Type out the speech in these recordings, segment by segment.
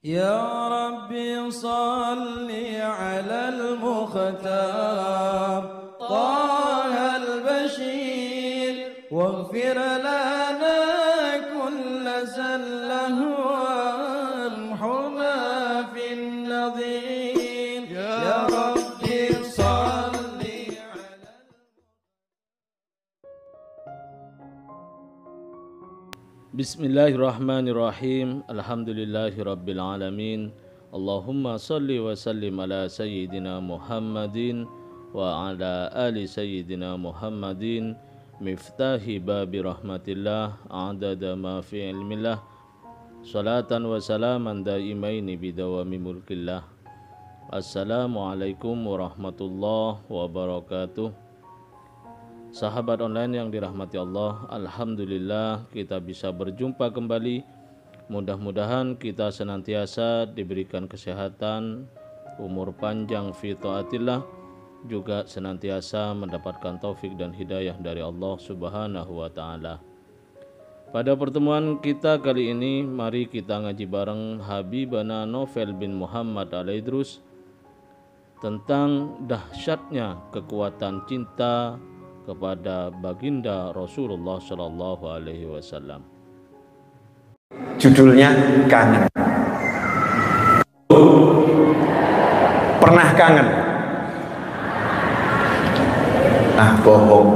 يا ربي صل على المختار طه البشير واغفر لنا كل زله وامحنا في النظير يا ربي صل على Bismillahirrahmanirrahim. Alhamdulillahirabbil alamin. Allahumma shalli wa sallim ala sayyidina Muhammadin wa ala ali sayyidina Muhammadin miftahi babi rahmatillah adada ma fi ilmillah salatan wa salaman daimaini bidawami mulkillah. Assalamualaikum warahmatullahi wabarakatuh. Sahabat online yang dirahmati Allah, alhamdulillah kita bisa berjumpa kembali. Mudah-mudahan kita senantiasa diberikan kesehatan, umur panjang fi taatillah, juga senantiasa mendapatkan taufik dan hidayah dari Allah Subhanahu wa taala. Pada pertemuan kita kali ini, mari kita ngaji bareng Habibana Novel bin Muhammad Al-Idrus tentang dahsyatnya kekuatan cinta kepada baginda Rasulullah Shallallahu Alaihi Wasallam. Judulnya Kangen. Pernah kangen? Ah, bohong.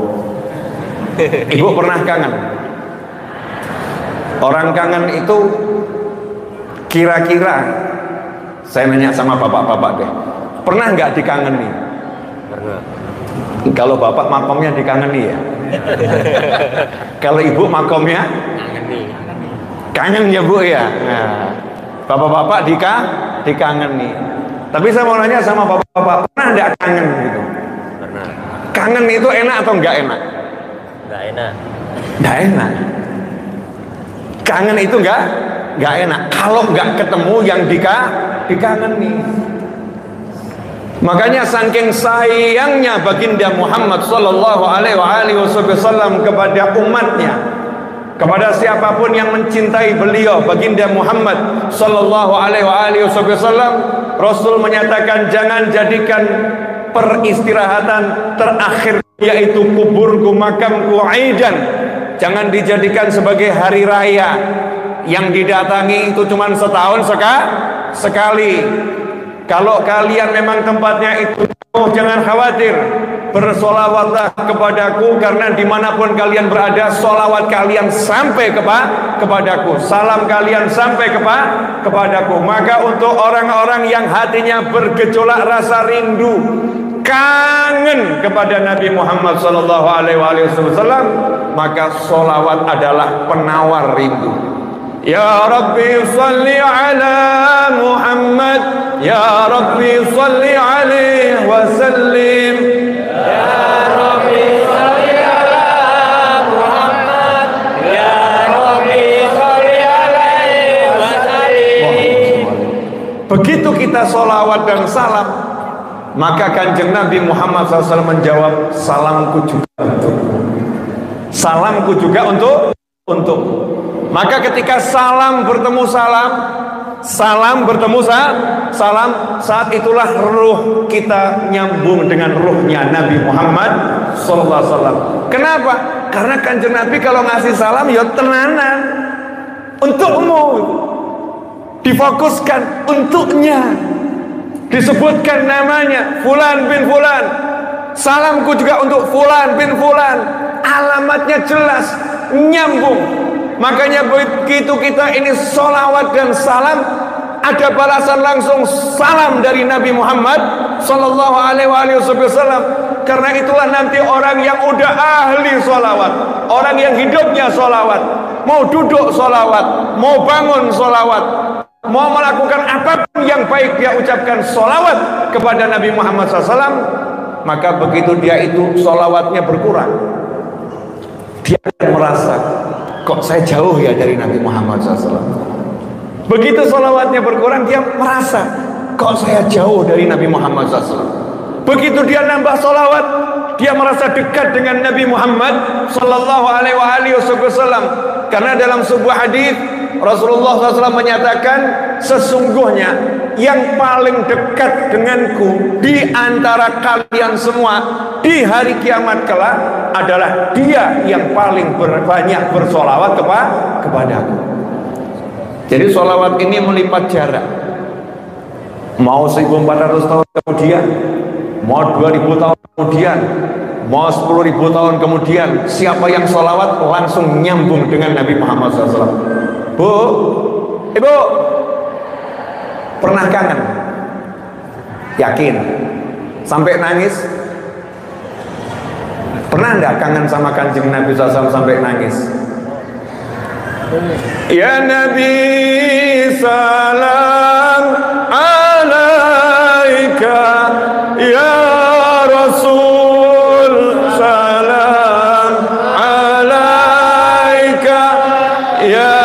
Ibu pernah kangen? Orang kangen itu kira-kira, saya nanya sama bapak-bapak deh, pernah nggak dikangeni? Pernah. Kalau bapak makomnya dikangeni ya. Kalau ibu makomnya kangen ya bu ya. Nah, bapak-bapak dikangeni. Tapi saya mau nanya sama bapak-bapak, pernah enggak kangen gitu? Pernah. Kangen itu enak atau enggak enak? Enggak enak. Enggak enak. Kangen itu enggak enak. Kalau enggak ketemu yang dikangeni. Makanya saking sayangnya baginda Muhammad sallallahu alaihi wasallam kepada umatnya, kepada siapapun yang mencintai beliau, baginda Muhammad sallallahu alaihi wasallam, Rasul menyatakan jangan jadikan peristirahatan terakhir yaitu kuburku, makamku, aidan. Jangan dijadikan sebagai hari raya yang didatangi itu cuma setahun sekali. Kalau kalian memang tempatnya itu jangan khawatir, bersolawatlah kepadaku, karena dimanapun kalian berada, solawat kalian sampai kepadaku, salam kalian sampai kepadaku. Maka untuk orang-orang yang hatinya bergejolak rasa rindu, kangen kepada Nabi Muhammad SAW, maka solawat adalah penawar rindu. Ya Rabbi salli ala Muhammad, Ya Rabbi salli alaihi wa sallim. Ya Rabbi salli ala Muhammad, Ya Rabbi salli alaihi wa sallim. Begitu kita sholawat dan salam, maka kanjeng Nabi Muhammad SAW menjawab, salamku juga untukmu. Salamku juga untukmu. Maka ketika salam bertemu salam, salam bertemu salam, saat itulah ruh kita nyambung dengan ruhnya Nabi Muhammad SAW. Kenapa? Karena kanjeng Nabi kalau ngasih salam ya tenanan, untukmu, difokuskan untuknya, disebutkan namanya Fulan bin Fulan, salamku juga untuk Fulan bin Fulan, alamatnya jelas, nyambung. Makanya begitu kita ini sholawat dan salam, ada balasan langsung salam dari Nabi Muhammad sallallahu alaihi wasallam. Karena itulah nanti orang yang udah ahli sholawat, orang yang hidupnya sholawat, mau duduk sholawat, mau bangun sholawat, mau melakukan apapun yang baik dia ucapkan sholawat kepada Nabi Muhammad SAW, maka begitu dia itu sholawatnya berkurang, dia akan merasa, kok saya jauh ya dari Nabi Muhammad SAW. Begitu sholawatnya berkurang, dia merasa, kok saya jauh dari Nabi Muhammad SAW. Begitu dia nambah sholawat, dia merasa dekat dengan Nabi Muhammad sallallahu alaihi wasallam. Karena dalam sebuah hadis Rasulullah SAW menyatakan, sesungguhnya yang paling dekat denganku di antara kalian semua di hari kiamat kelak adalah dia yang paling banyak bersolawat kepadaku. Jadi solawat ini melipat jarak. Mau 1400 tahun kemudian, mau 2000 tahun kemudian, mau 10.000 tahun kemudian, siapa yang solawat langsung nyambung dengan Nabi Muhammad SAW. Bu, ibu, pernah kangen? Yakin? Sampai nangis? Pernah enggak kangen sama kanjeng Nabi SAW sampai nangis? Ya Nabi salam alaika, ya Rasul salam alaika, ya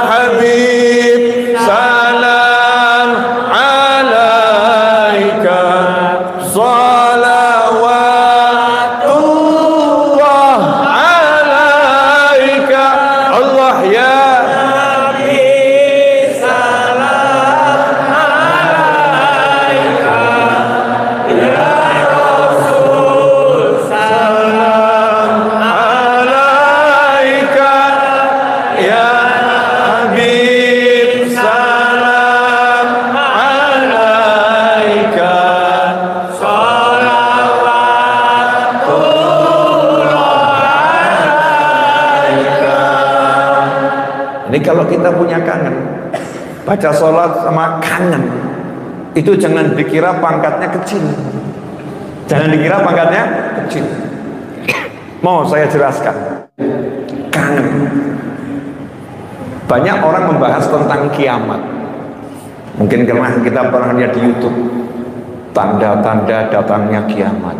Habib salam alaika, salawatullah alaika, Allah ya Ini kalau kita punya kangen, baca sholat sama kangen, itu jangan dikira pangkatnya kecil. Jangan dikira pangkatnya kecil. Mau saya jelaskan. Kangen. Banyak orang membahas tentang kiamat. Mungkin karena kita pernah lihat di YouTube, tanda-tanda datangnya kiamat,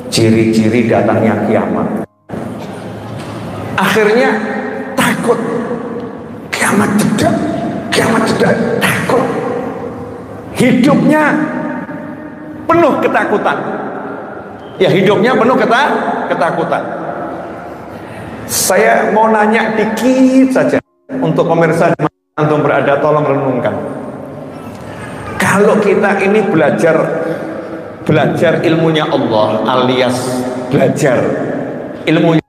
ciri-ciri datangnya kiamat. Akhirnya takut. Kiamat dekat, takut. Hidupnya penuh ketakutan. Ya, hidupnya penuh ketakutan. Saya mau nanya dikit saja untuk pemirsa di mana antum berada, tolong renungkan. Kalau kita ini belajar ilmunya Allah, alias belajar ilmunya,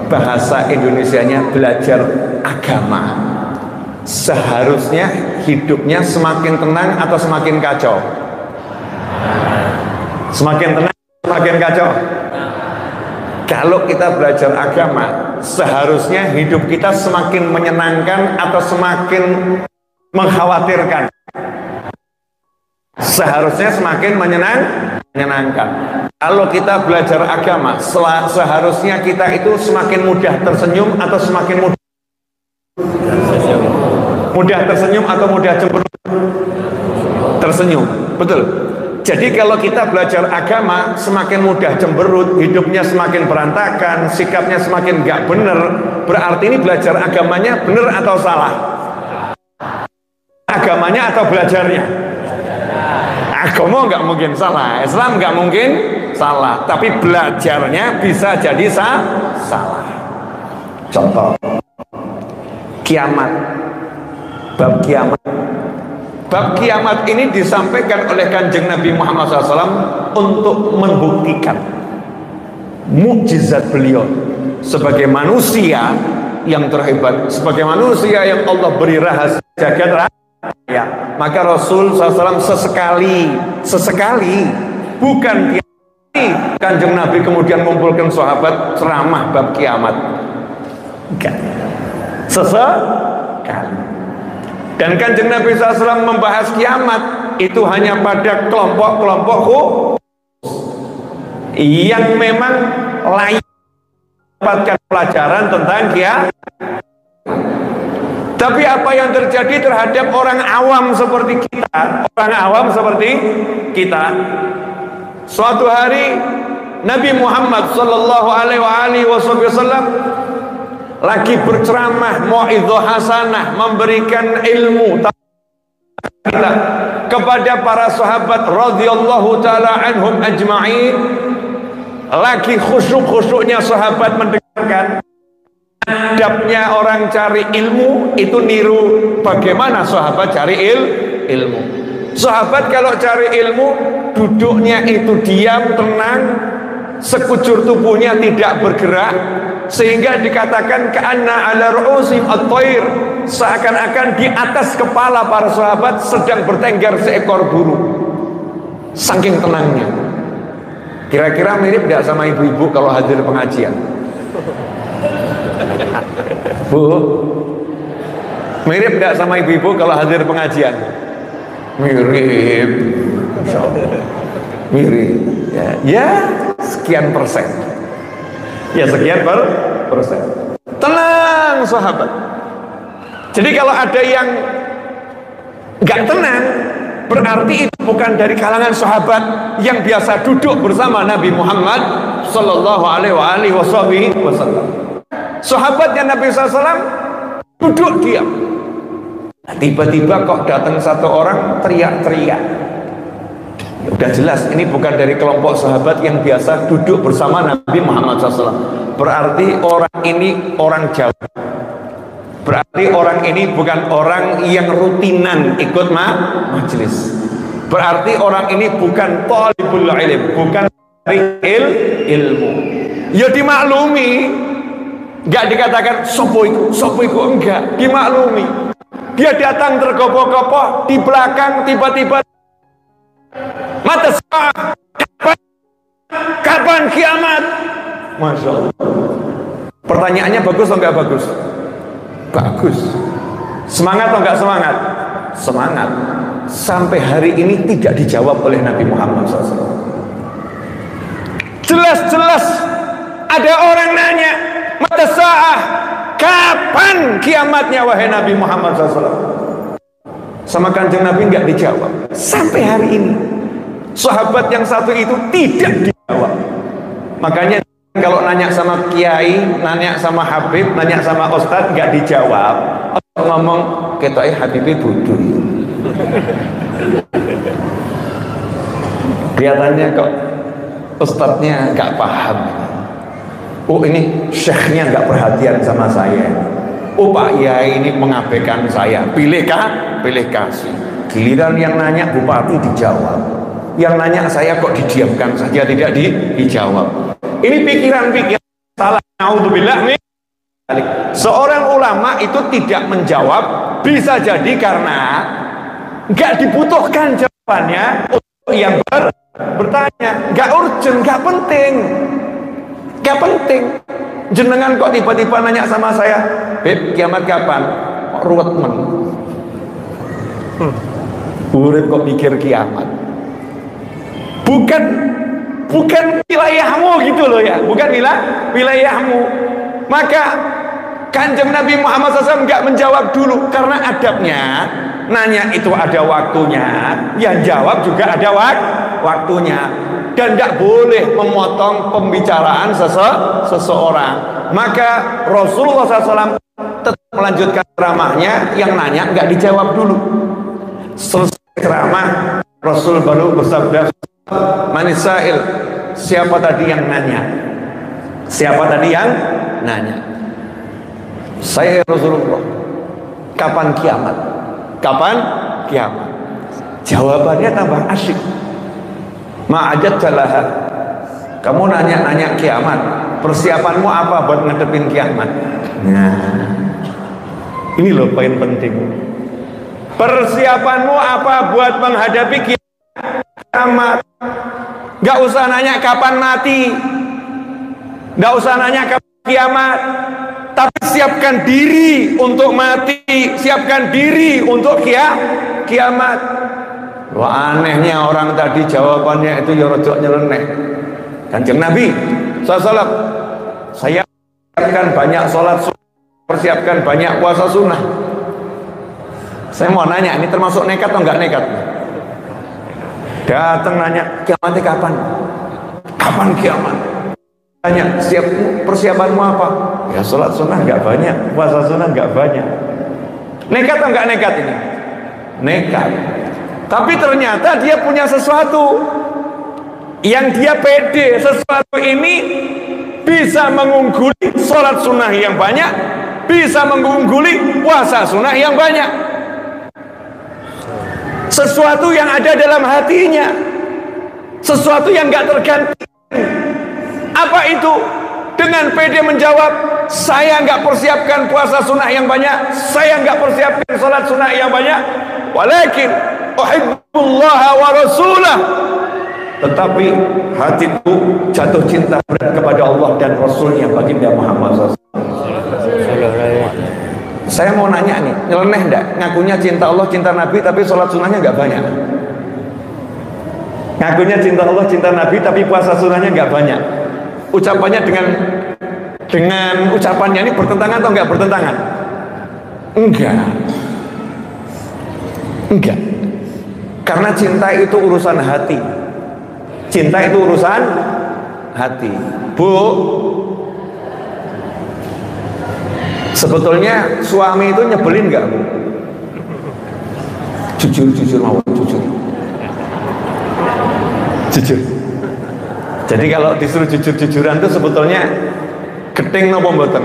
bahasa Indonesianya belajar agama, seharusnya hidupnya semakin tenang atau semakin kacau? Semakin tenang, semakin kacau. Kalau kita belajar agama, seharusnya hidup kita semakin menyenangkan atau semakin mengkhawatirkan? Seharusnya semakin menyenangkan. Kalau kita belajar agama, seharusnya kita itu semakin mudah tersenyum atau semakin mudah tersenyum atau mudah cemberut? Tersenyum, betul. Jadi kalau kita belajar agama, semakin mudah cemberut, hidupnya semakin berantakan, sikapnya semakin gak bener, berarti ini belajar agamanya bener atau salah? Agamanya atau belajarnya? Agama nggak mungkin salah, Islam nggak mungkin salah, tapi belajarnya bisa jadi salah. Contoh, kiamat, bab kiamat. Bab kiamat ini disampaikan oleh kanjeng Nabi Muhammad SAW untuk membuktikan mukjizat beliau sebagai manusia yang terhebat, sebagai manusia yang Allah beri rahasia jagat raya. Ya, maka Rasul SAW sesekali bukan kanjeng Nabi kemudian mengumpulkan sahabat ceramah bab kiamat. Enggak. Sesekali. Dan kanjeng Nabi SAW membahas kiamat itu hanya pada kelompok-kelompok yang memang layak mendapatkan pelajaran tentang kiamat. Tapi apa yang terjadi terhadap orang awam seperti kita, suatu hari Nabi Muhammad sallallahu alaihi wasallam lagi berceramah, mau'izah hasanah, memberikan ilmu kita kepada para sahabat radhiyallahu taala anhum ajma'in. Lagi khusyuk-khusyuknya sahabat mendengarkan, adabnya orang cari ilmu itu niru bagaimana sahabat cari ilmu. Sahabat kalau cari ilmu duduknya itu diam, tenang, sekujur tubuhnya tidak bergerak, sehingga dikatakan ka'anna ala ru'usim at-thair, seakan-akan di atas kepala para sahabat sedang bertengger seekor burung, saking tenangnya. Kira-kira mirip tidak sama ibu-ibu kalau hadir pengajian? Bu, mirip tidak sama ibu-ibu kalau hadir pengajian? Mirip, mirip. Ya, sekian persen. Ya, sekian persen. Tenang sahabat. Jadi kalau ada yang nggak tenang, berarti itu bukan dari kalangan sahabat yang biasa duduk bersama Nabi Muhammad Sallallahu Alaihi Wasallam. Sahabatnya Nabi SAW duduk diam. Tiba-tiba kok datang satu orang teriak-teriak. Udah jelas ini bukan dari kelompok sahabat yang biasa duduk bersama Nabi Muhammad SAW. Berarti orang ini orang Jawa. Berarti orang ini bukan orang yang rutinan ikut majelis. Berarti orang ini bukan talibul ilm, bukan dari ilmu. Ya dimaklumi, nggak dikatakan sopo iku enggak, dimaklumi. Dia datang tergopoh-gopoh di belakang, tiba-tiba mata sah, kapan kiamat? Masya Allah. Pertanyaannya bagus atau enggak bagus? Bagus. Semangat atau enggak semangat? Semangat. Sampai hari ini tidak dijawab oleh Nabi Muhammad SAW. Jelas-jelas ada orang nanya, mata sa'ah, kapan kiamatnya wahai Nabi Muhammad SAW? Sama kanjeng Nabi enggak dijawab. Sampai hari ini sahabat yang satu itu tidak dijawab. Makanya kalau nanya sama kiai, nanya sama habib, nanya sama ustadz nggak dijawab, ngomong ketoknya habibnya bodoh. Kelihatannya kok ustadznya nggak paham. Oh ini syekhnya nggak perhatian sama saya. Oh Pak Yai ini mengabaikan saya. Pilih kasih. Giliran yang nanya bupati dijawab. Yang nanya saya kok didiamkan saja, tidak dijawab. Ini pikiran-pikiran salah. Naudzubillah min dzalik. Seorang ulama itu tidak menjawab bisa jadi karena nggak dibutuhkan jawabannya untuk yang bertanya. Nggak urgent, nggak penting. Jenengan kok tiba-tiba nanya sama saya, Beb, kiamat kapan? Kok ruwet men? Urip kok mikir kiamat. Bukan wilayahmu gitu loh ya, bukan wilayahmu. Maka kanjeng Nabi Muhammad SAW nggak menjawab dulu karena adabnya nanya itu ada waktunya, yang jawab juga ada waktunya, dan tidak boleh memotong pembicaraan seseorang. Maka Rasulullah SAW tetap melanjutkan ceramahnya, yang nanya nggak dijawab dulu. Selesai ceramah, Rasul baru bersabda, Manisail, siapa tadi yang nanya? Siapa tadi yang nanya? Saya Rasulullah. Kapan kiamat? Kapan kiamat? Jawabannya tambah asyik. Ma'ajat jalaha. Kamu nanya-nanya kiamat, persiapanmu apa buat ngadepin kiamat? Nah, ini loh poin penting. Persiapanmu apa buat menghadapi kiamat? Gak usah nanya kapan mati, gak usah nanya kapan kiamat, tapi siapkan diri untuk mati, siapkan diri untuk kiamat. Wah, anehnya orang tadi jawabannya itu ya rojok nyeleneh. Kanjeng Nabi SAW, saya persiapkan banyak sholat sunnah, persiapkan banyak puasa sunnah. Saya mau nanya, ini termasuk nekat atau enggak nekat? Datang nanya, kiamatnya kapan? Kapan kiamat? Tanya, siap persiapanmu apa? Ya sholat sunnah enggak banyak, puasa sunnah enggak banyak. Nekat atau enggak nekat ini? Nekat. Tapi ternyata dia punya sesuatu yang dia pede. Sesuatu ini bisa mengungguli sholat sunnah yang banyak, bisa mengungguli puasa sunnah yang banyak. Sesuatu yang ada dalam hatinya, sesuatu yang gak terganti. Apa itu? Dengan pede menjawab, saya nggak persiapkan puasa sunnah yang banyak, saya nggak persiapkan sholat sunnah yang banyak, walakin uhibbullaha wa rasulah, tetapi hatiku jatuh cinta kepada Allah dan Rasulnya baginda Muhammad SAW. Saya mau nanya nih, nyeleneh enggak? Ngakunya cinta Allah, cinta Nabi, tapi sholat sunnahnya nggak banyak. Ngakunya cinta Allah, cinta Nabi, tapi puasa sunnahnya nggak banyak. Ucapannya dengan ucapannya ini bertentangan atau enggak bertentangan? Enggak. Karena cinta itu urusan hati. Cinta itu urusan hati. Bu, sebetulnya suami itu nyebelin enggak, Bu? Jujur mau jujur. Jadi kalau disuruh jujur-jujuran itu sebetulnya geting napa mboten?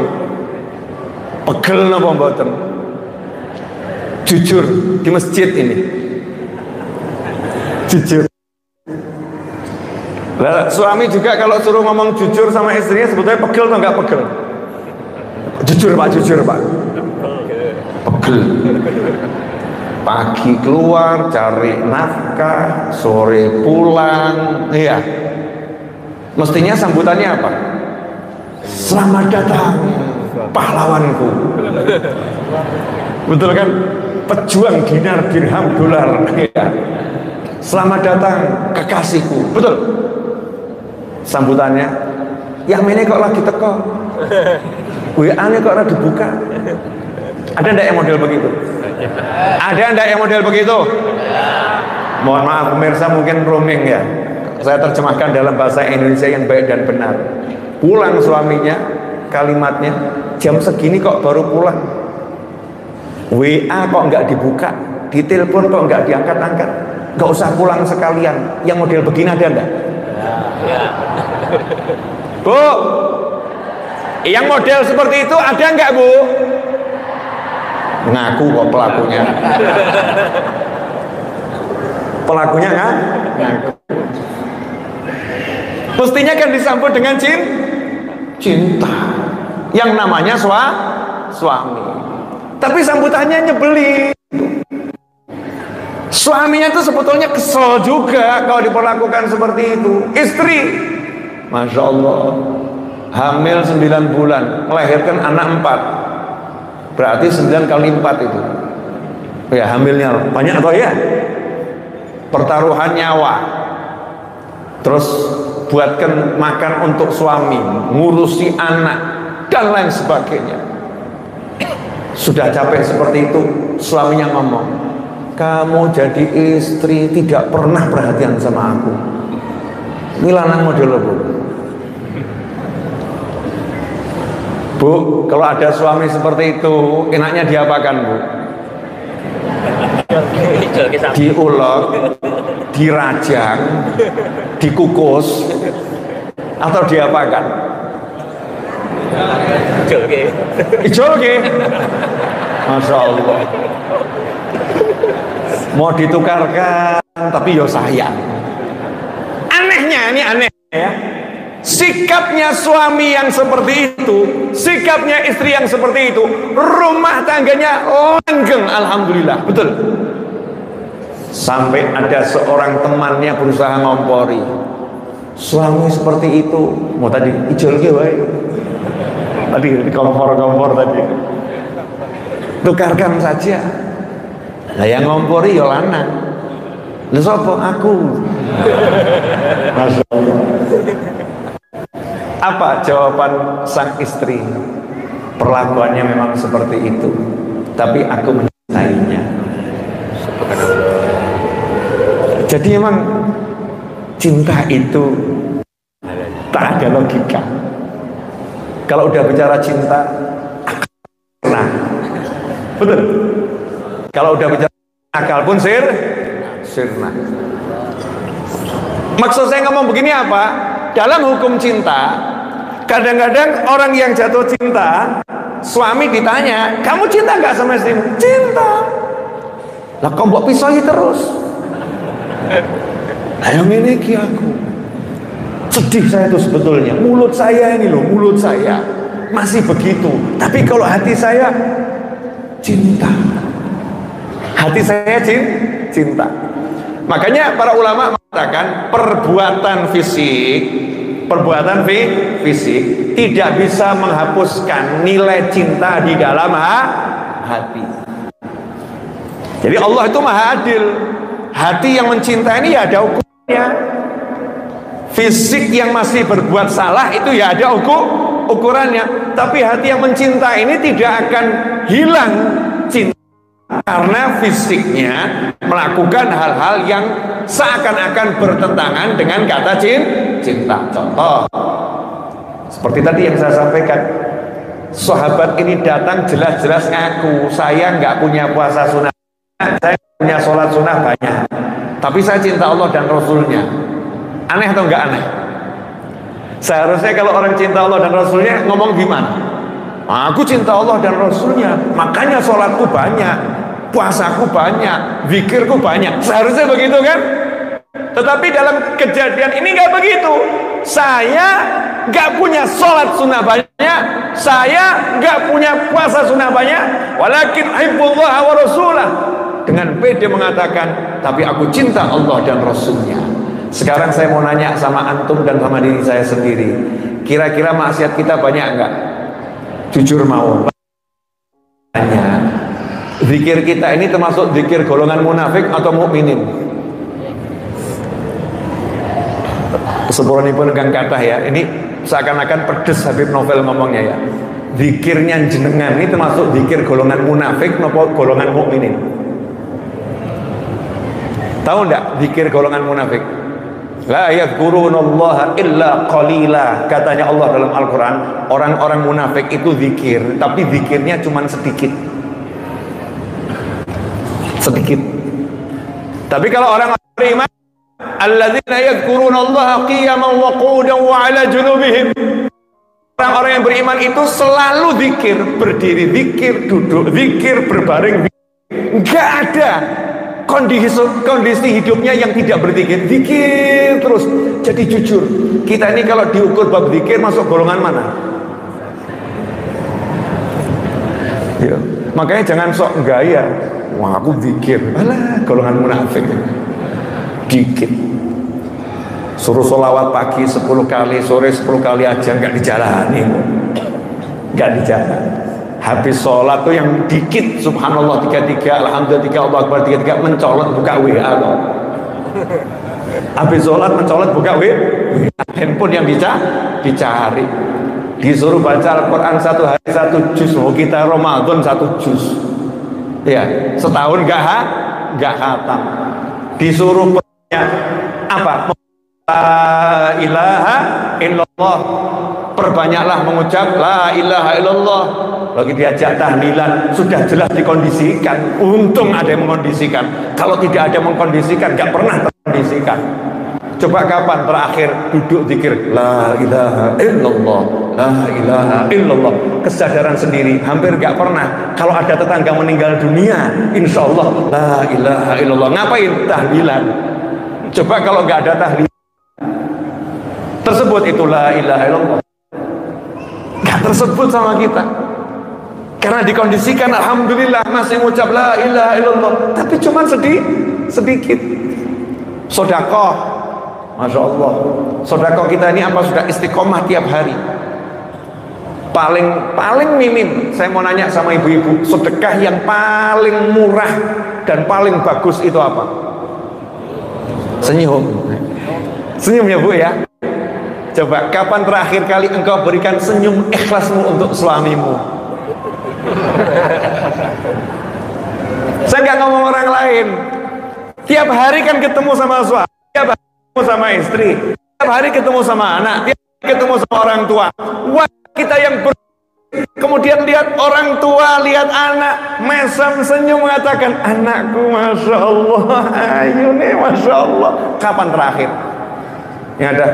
Pegel napa mboten? Jujur di masjid ini. Jujur. Lah, suami juga kalau suruh ngomong jujur sama istrinya sebetulnya pegel atau enggak pegel? Jujur Pak. Pegel. Pagi keluar cari nafkah, sore pulang, iya. Mestinya sambutannya apa? Selamat datang pahlawanku. Betul kan? Pejuang dinar, dirham, dolar. Ya. Selamat datang kekasihku. Betul. Sambutannya, yang ini kok lagi teko? WA-nya kok lagi dibuka? Ada enggak yang model begitu? Ada enggak yang model begitu? Mohon maaf pemirsa, mungkin roaming ya. Saya terjemahkan dalam bahasa Indonesia yang baik dan benar. Pulang suaminya, kalimatnya, jam segini kok baru pulang. WA kok nggak dibuka, ditelepon kok nggak diangkat-angkat. Nggak usah pulang sekalian. Yang model begini ada enggak? Bu, yang model seperti itu ada enggak, Bu? Ngaku kok pelakunya. Pelakunya kan? Ngaku. Mestinya kan disambut dengan cinta yang namanya suami. Tapi sambutannya nyebelin. Suaminya itu sebetulnya kesel juga kalau diperlakukan seperti itu. Istri, Masya Allah, hamil 9 bulan, melahirkan anak 4. Berarti 9 kali 4 itu. Ya, hamilnya banyak atau ya? Pertaruhan nyawa. Terus buatkan makan untuk suami, ngurusi anak, dan lain sebagainya. Sudah capek seperti itu, suaminya ngomong, kamu jadi istri tidak pernah perhatian sama aku. Ini lanang model Bu. Bu, kalau ada suami seperti itu, enaknya diapakan, Bu? Diulek, dirajang, dikukus, atau diapakan? Ijolke. Masya Allah. Mau ditukarkan, tapi yo sayang. Anehnya, ini aneh ya. Sikapnya suami yang seperti itu, sikapnya istri yang seperti itu, rumah tangganya langgeng, alhamdulillah. Betul. Sampai ada seorang temannya berusaha ngompori, suami seperti itu, mau tadi ijol ke wae. Tadi kompor tadi. Tukarkan saja. Nah yang ngompori ya lanang. Lah sapa? Aku. Masya Allah. Apa jawaban sang istri? Perlakuannya memang seperti itu, tapi aku mencintainya. Jadi memang cinta itu tak ada logika. Kalau udah bicara cinta, nah, betul. Kalau udah bicara akal pun sirna. Maksud saya ngomong begini apa? Dalam hukum cinta, kadang-kadang orang yang jatuh cinta Suami ditanya, kamu cinta nggak sama istrimu? Cinta. Lah kok mbok pisoi terus? Ayo ngene iki aku. Sedih saya itu sebetulnya. Mulut saya ini loh, mulut saya masih begitu. Tapi kalau hati saya cinta. Hati saya cinta. Makanya para ulama mengatakan perbuatan fisik tidak bisa menghapuskan nilai cinta di dalam hati. Jadi Allah itu maha adil. Hati yang mencintai ini ya ada ukurannya. Fisik yang masih berbuat salah itu ya ada ukurannya. Tapi hati yang mencintai ini tidak akan hilang cinta, karena fisiknya melakukan hal-hal yang seakan-akan bertentangan dengan kata cinta. Contoh seperti tadi yang saya sampaikan, sahabat ini datang jelas-jelas ngaku, saya nggak punya puasa sunnah, saya punya sholat sunnah banyak, tapi saya cinta Allah dan Rasulnya. Aneh atau enggak aneh? Seharusnya kalau orang cinta Allah dan Rasulnya ngomong gimana? Aku cinta Allah dan Rasulnya, makanya sholatku banyak, puasaku banyak, zikirku banyak. Seharusnya begitu kan? Tetapi dalam kejadian ini nggak begitu. Saya nggak punya sholat sunnah banyak, saya nggak punya puasa sunnah banyak, walakin hibbullah wa rasulah. Dengan pede mengatakan, tapi aku cinta Allah dan Rasulnya. Sekarang saya mau nanya sama antum dan sama diri saya sendiri, kira-kira maksiat kita banyak enggak? Jujur mau. Banyak. Zikir kita ini termasuk zikir golongan munafik atau mukminin? Sepuranipun kang kathah ya, ini seakan-akan pedes Habib Novel ngomongnya ya. Zikirnya jenengan ini termasuk zikir golongan munafik atau golongan mukminin? Tahu enggak zikir golongan munafik? La yadhkurunallaha illa qalila, katanya Allah dalam Al-Quran. Orang-orang munafik itu zikir, tapi zikirnya cuma sedikit. Tapi kalau orang beriman, alladzina yadhkurunallaha qiyaman wa qu'udan wa 'ala junubihim, orang-orang yang beriman itu selalu zikir, berdiri zikir, duduk zikir, berbaring zikir. Enggak ada kondisi hidupnya yang tidak berzikir, zikir terus. Jadi jujur, kita ini kalau diukur bab zikir masuk golongan mana? Ya, makanya jangan sok gaya. Wah, aku zikir, alah golongan munafik. Dikit. Suruh sholawat pagi 10 kali, sore 10 kali aja nggak dijalani, nggak dijalani. Habis sholat tuh yang dikit, subhanallah 33, alhamdulillah 3, Allah akbar 33, mencolot buka WA loh. Habis sholat mencolot buka WA, handphone yang dicari. Disuruh baca Al-Quran 1 hari 1 juz, mau kita Ramadan 1 juz. Ya, setahun nggak khatam. Disuruh apa? La ilaha illallah, perbanyaklah mengucap la ilaha illallah. Lagi diajak tahlilan, sudah jelas dikondisikan. Untung ada yang mengkondisikan. Kalau tidak ada yang mengkondisikan, nggak pernah terkondisikan. Coba kapan terakhir duduk zikir la ilaha illallah, la ilaha illallah? Kesadaran sendiri hampir nggak pernah. Kalau ada tetangga meninggal dunia, insya Allah la ilaha illallah. Ngapain? Tahlilan. Coba kalau nggak ada tahlilan tersebut, itu la ilaha illallah nggak tersebut sama kita, karena dikondisikan. Alhamdulillah masih mengucap la ilaha illallah, tapi cuma sedikit. Sedekah, masya Allah, sedekah kita ini apa sudah istiqomah tiap hari? Paling minim. Saya mau nanya sama ibu-ibu, sedekah yang paling murah dan paling bagus itu apa? Senyum ya Bu ya. Coba kapan terakhir kali engkau berikan senyum ikhlasmu untuk suamimu? Saya nggak ngomong orang lain. Tiap hari kan ketemu sama suami, tiap hari ketemu sama istri, tiap hari ketemu sama anak, tiap hari ketemu sama orang tua. Wah, kita yang kemudian lihat orang tua, lihat anak, mesem senyum mengatakan, anakku masya Allah, ayo nih masya Allah. Kapan terakhir? Yang ada,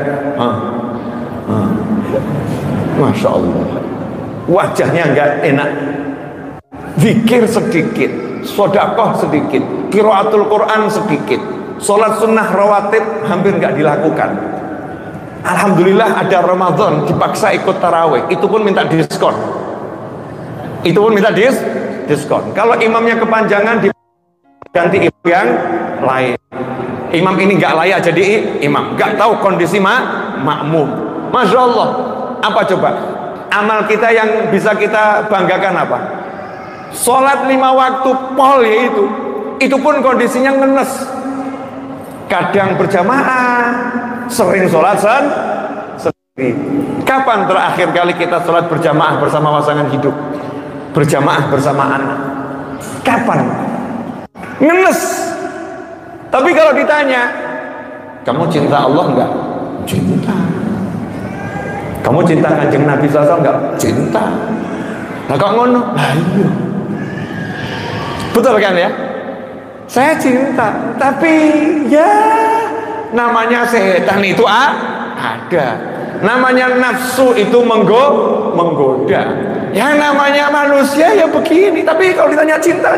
masya Allah. wajahnya nggak enak. Zikir sedikit, sedekah sedikit, qiraatul Quran sedikit, sholat sunnah rawatib hampir nggak dilakukan. Alhamdulillah ada Ramadan dipaksa ikut tarawih, itu pun minta diskon. Itu pun minta diskon. Kalau imamnya kepanjangan diganti imam yang lain. Imam ini nggak layak jadi imam, nggak tahu kondisi makmum. Masya Allah. Apa coba? Amal kita yang bisa kita banggakan apa? Sholat 5 waktu pol ya itu pun kondisinya ngenes. Kadang berjamaah, sering sholat sendiri. Kapan terakhir kali kita sholat berjamaah bersama pasangan hidup, berjamaah bersama anak? Kapan? Ngenes. Tapi kalau ditanya, kamu cinta Allah enggak? Cinta. Kamu cinta Kanjeng Nabi SAW enggak? Cinta. Nah kok ngono? Lah iya. Betul kan ya? Saya cinta, tapi ya namanya setan itu ada. Namanya nafsu itu menggoda. Yang namanya manusia ya begini. Tapi kalau ditanya cinta.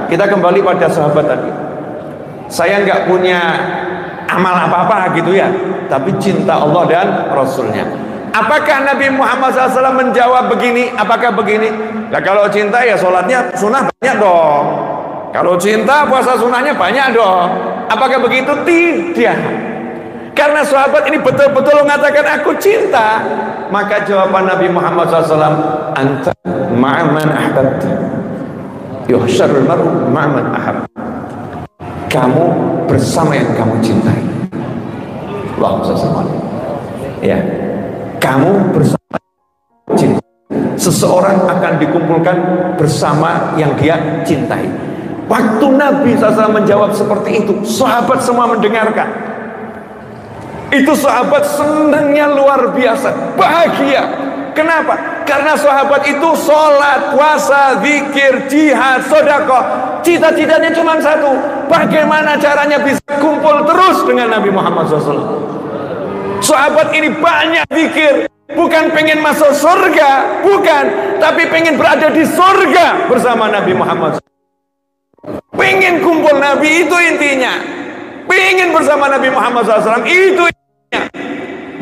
Kita kembali pada sahabat tadi. Saya nggak punya amal apa-apa gitu ya, tapi cinta Allah dan Rasulnya. Apakah Nabi Muhammad SAW menjawab begini? Apakah begini? Nah kalau cinta ya sholatnya sunnah banyak dong. Kalau cinta puasa sunnahnya banyak dong. Apakah begitu? Tidak. Karena sahabat ini betul-betul mengatakan aku cinta. Maka jawaban Nabi Muhammad SAW, anta ma'aman ahbabta yuhsyarul mar'u ma'aman ahab. Kamu bersama yang kamu cintai. Allahumma shalli. Ya. Kamu bersama cinta. Seseorang akan dikumpulkan bersama yang dia cintai. Waktu Nabi SAW menjawab seperti itu, sahabat semua mendengarkan. Itu sahabat senangnya luar biasa, bahagia. Kenapa? Karena sahabat itu sholat, puasa, zikir, jihad, sedekah. Cita-citanya cuma satu, bagaimana caranya bisa kumpul terus dengan Nabi Muhammad SAW. Sahabat ini banyak zikir, bukan pengen masuk surga, bukan, tapi pengen berada di surga bersama Nabi Muhammad. Pengen kumpul Nabi, itu intinya. Pengen bersama Nabi Muhammad SAW, itu intinya.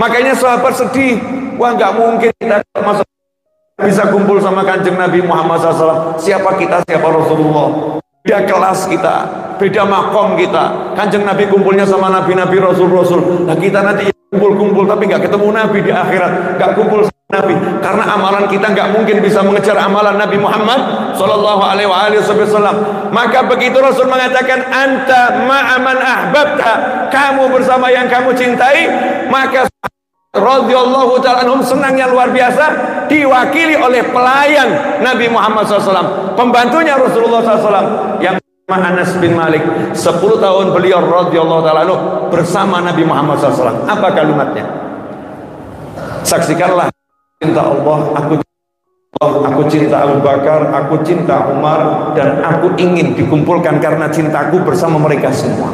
Makanya sahabat sedih, wah nggak mungkin kita masuk bisa kumpul sama Kanjeng Nabi Muhammad SAW. Siapa kita, siapa Rasulullah? Beda kelas kita, beda makom kita. Kanjeng Nabi kumpulnya sama nabi-nabi, rasul-rasul. Nah kita nanti kumpul-kumpul tapi nggak ketemu Nabi di akhirat, nggak kumpul sama Nabi. Karena amalan kita nggak mungkin bisa mengejar amalan Nabi Muhammad Sallallahu Alaihi Wasallam. Maka begitu Rasul mengatakan anta ma'aman ahbabta, kamu bersama yang kamu cintai, maka radhiyallahu ta'ala anhum senangnya luar biasa, diwakili oleh pelayan Nabi Muhammad SAW, pembantunya Rasulullah SAW yang Anas bin Malik. 10 tahun beliau radhiyallahu ta'ala anhu bersama Nabi Muhammad SAW. Apa kalimatnya? Saksikanlah, cinta Allah, aku cinta Abu Bakar, aku cinta Umar, dan aku ingin dikumpulkan karena cintaku bersama mereka semua.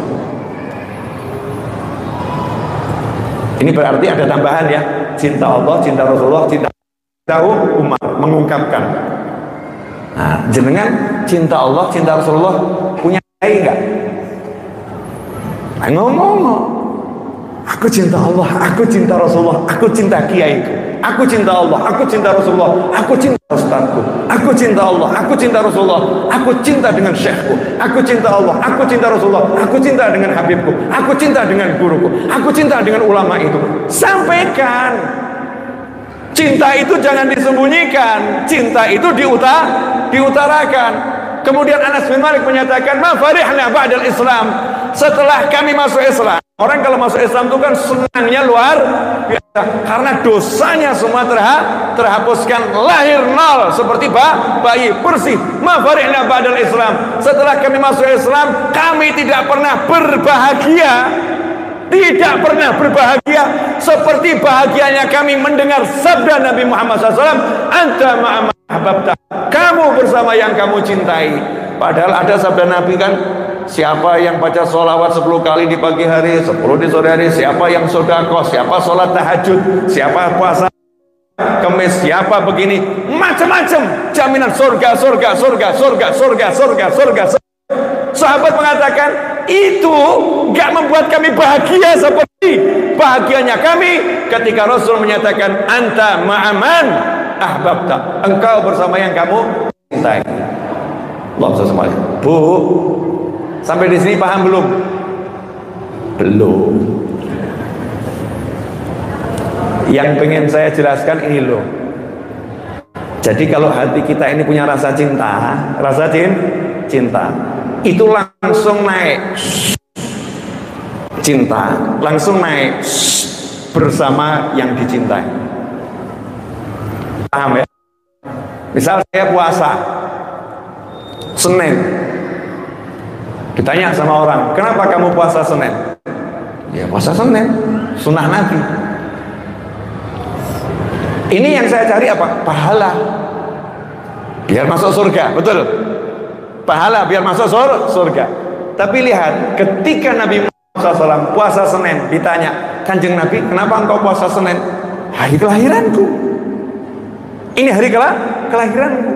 Ini berarti ada tambahan ya, cinta Allah, cinta Rasulullah, cinta Umar, mengungkapkan. Nah, jenengan cinta Allah, cinta Rasulullah punya kiai enggak? Nah, ngomong, aku cinta Allah, aku cinta Rasulullah, aku cinta kiaiku. Aku cinta Allah, aku cinta Rasulullah, aku cinta ustazku. Aku cinta Allah, aku cinta Rasulullah, aku cinta dengan syekhku. Aku cinta Allah, aku cinta Rasulullah, aku cinta dengan habibku. Aku cinta dengan guruku, aku cinta dengan ulama itu. Sampaikan. Cinta itu jangan disembunyikan, cinta itu diutarakan. Kemudian Anas bin Malik menyatakan, "Ma farihna ba'dal Islam." Setelah kami masuk Islam. Orang kalau masuk Islam itu kan senangnya luar biasa, karena dosanya semua terhapuskan, lahir nol seperti bayi bersih. Ma farihna ba'dal Islam. Setelah kami masuk Islam, kami tidak pernah berbahagia. Tidak pernah berbahagia seperti bahagianya kami mendengar sabda Nabi Muhammad SAW, anta ma'aman ahbabta, kamu bersama yang kamu cintai. Padahal ada sabda Nabi kan, siapa yang baca sholawat 10 kali di pagi hari, 10 di sore hari, siapa yang sedekah, siapa sholat tahajud, siapa puasa kemis siapa begini, macam-macam jaminan surga. Sahabat mengatakan itu gak membuat kami bahagia seperti bahagianya kami ketika Rasul menyatakan anta ma'aman ahbabta, engkau bersama yang kamu cintai. Bu, sampai di sini paham belum? Belum. Yang pengen saya jelaskan ini loh. Jadi kalau hati kita ini punya rasa cinta, itu langsung naik. Cinta langsung naik bersama yang dicintai. Paham ya? Misal saya puasa Senin, ditanya sama orang, kenapa kamu puasa Senin? Ya puasa Senin, sunnah Nabi. Ini yang saya cari apa? Pahala, biar masuk surga, betul? Pahala biar masuk surga. Tapi lihat, ketika Nabi Muhammad SAW puasa Senin, ditanya, Kanjeng Nabi, kenapa engkau puasa Senin? Hari kelahiranku. Ini hari kelahiranku.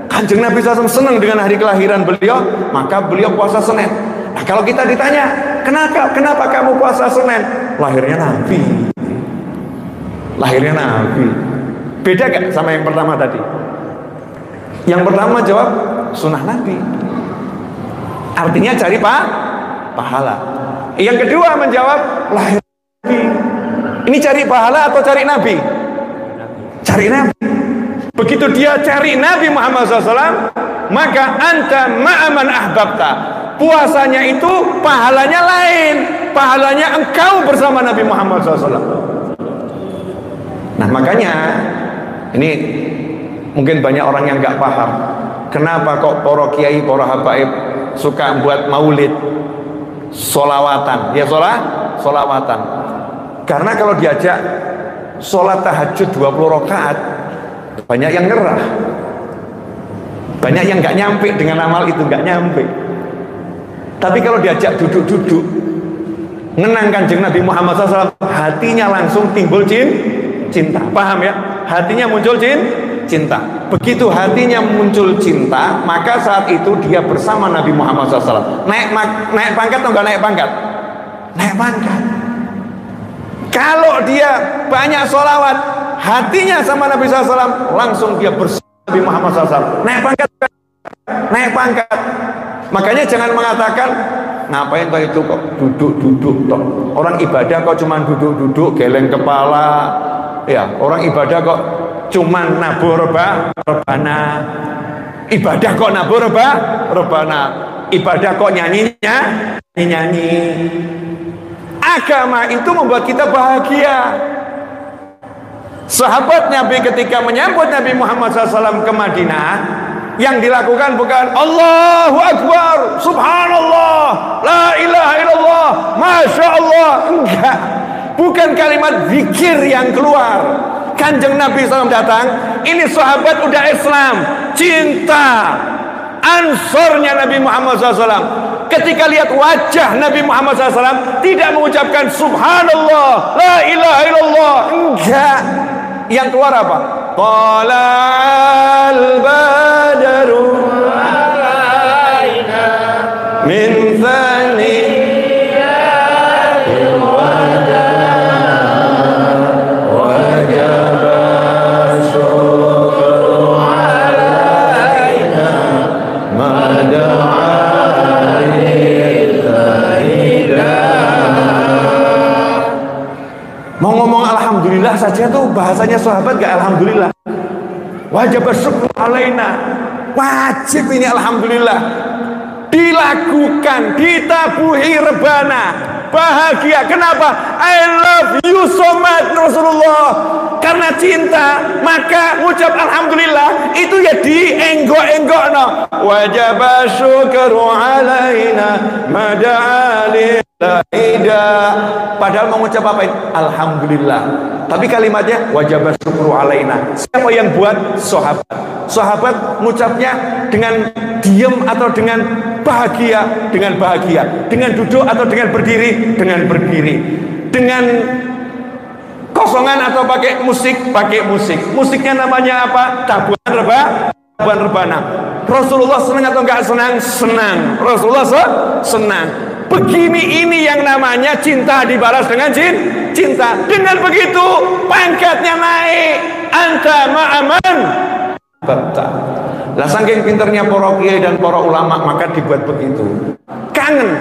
Kanjeng Nabi SAW senang dengan hari kelahiran beliau, maka beliau puasa Senin. Nah, kalau kita ditanya, kenapa kamu puasa Senin? Lahirnya Nabi. Beda gak sama yang pertama tadi? Yang pertama jawab sunnah Nabi, artinya cari pahala. Yang kedua menjawab lahir Nabi. Ini cari pahala atau cari Nabi? Cari Nabi. Begitu dia cari Nabi Muhammad SAW, maka anta ma'aman ahbabta. Puasanya itu pahalanya lain. Pahalanya engkau bersama Nabi Muhammad SAW. Nah makanya ini mungkin banyak orang yang nggak paham. Kenapa kok para kiai, para habaib suka buat maulid, solawatan? Ya solawatan. Karena kalau diajak sholat tahajud 20 rakaat, banyak yang ngerah, banyak yang nggak nyampe dengan amal itu, nggak nyampe. Tapi kalau diajak duduk-duduk ngenang Kanjeng Nabi Muhammad SAW, hatinya langsung timbul cinta. Paham ya? Hatinya muncul cinta. Begitu hatinya muncul cinta, maka saat itu dia bersama Nabi Muhammad SAW. Naik pangkat atau nggak naik pangkat? Naik pangkat. Kalau dia banyak sholawat, hatinya sama Nabi SAW, langsung dia bersama Nabi Muhammad SAW. Naik pangkat. Makanya jangan mengatakan, ngapain kok itu kok duduk-duduk toh. Orang ibadah kok cuman duduk-duduk geleng kepala. Ya, orang ibadah kok cuman nabur rebana. Ibadah kok nabur rebana. Ibadah kok nyanyi. Agama itu membuat kita bahagia. Sahabat Nabi ketika menyambut Nabi Muhammad SAW ke Madinah, yang dilakukan bukan Allahu Akbar, Subhanallah, La ilaha illallah, Masya Allah. Enggak. Bukan kalimat zikir yang keluar. Kanjeng Nabi SAW datang, ini sahabat udah Islam, cinta, ansornya Nabi Muhammad SAW. Ketika lihat wajah Nabi Muhammad SAW, tidak mengucapkan Subhanallah, La ilaha illallah. Enggak. Yang keluar apa? Tala'al badaru alaina min thani alhamdulillah saja tuh bahasanya sahabat gak alhamdulillah. Wajib bersyukur alaina, wajib ini alhamdulillah dilakukan, ditabuhi rebana, bahagia. Kenapa? I love you so much Rasulullah. Karena cinta maka ngucap alhamdulillah itu ya dienggok-enggok no. Wajib bersyukur alaina mada'ali ida. Padahal mengucap apa itu? Alhamdulillah. Tapi kalimatnya wajib bersyukur alaina. Siapa yang buat? Sahabat. Sahabat mengucapnya dengan diam atau dengan bahagia? Dengan bahagia. Dengan duduk atau dengan berdiri? Dengan berdiri. Dengan Kosongan atau pakai musik? Pakai musik. Musiknya namanya apa? Cabuan rebana. Rasulullah senang atau enggak senang? Senang. Rasulullah senang. Begini ini yang namanya cinta dibalas dengan cinta. Dengan begitu pangkatnya naik. Anta ma'aman batta. Lah saking pinternya para kiai dan para ulama maka dibuat begitu. Kangen.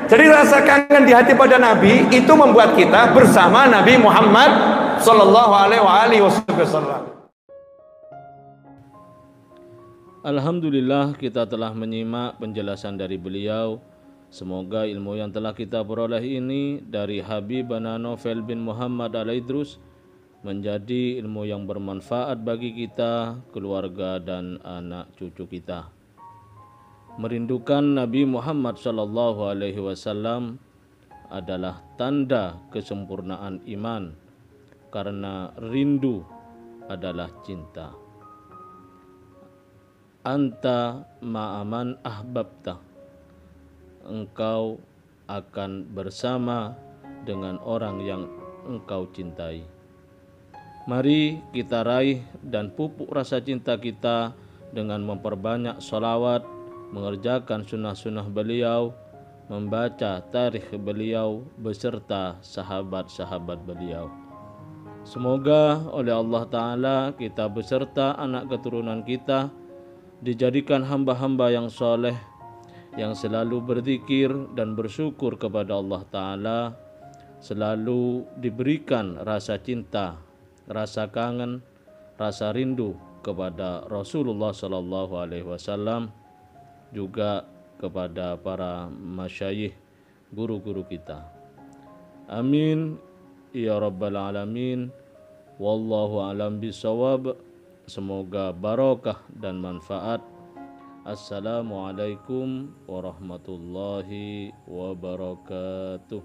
Jadi rasa kangen di hati pada Nabi itu membuat kita bersama Nabi Muhammad sallallahu alaihi wasallam. Alhamdulillah kita telah menyimak penjelasan dari beliau. Semoga ilmu yang telah kita peroleh ini dari Habibana Novel bin Muhammad Al-Idrus menjadi ilmu yang bermanfaat bagi kita, keluarga dan anak cucu kita. Merindukan Nabi Muhammad sallallahu alaihi wasallam adalah tanda kesempurnaan iman, karena rindu adalah cinta. Anta ma'aman ahbabta. Engkau akan bersama dengan orang yang engkau cintai. Mari kita raih dan pupuk rasa cinta kita dengan memperbanyak sholawat, mengerjakan sunnah-sunnah beliau, membaca tarikh beliau beserta sahabat-sahabat beliau. Semoga oleh Allah Ta'ala kita beserta anak keturunan kita dijadikan hamba-hamba yang soleh, yang selalu berzikir dan bersyukur kepada Allah Ta'ala, selalu diberikan rasa cinta, rasa kangen, rasa rindu kepada Rasulullah Sallallahu Alaihi Wasallam, juga kepada para masyayikh, guru-guru kita. Amin ya rabbal alamin. Wallahu alam bisawab. Semoga barokah dan manfaat. Assalamualaikum warahmatullahi wabarakatuh.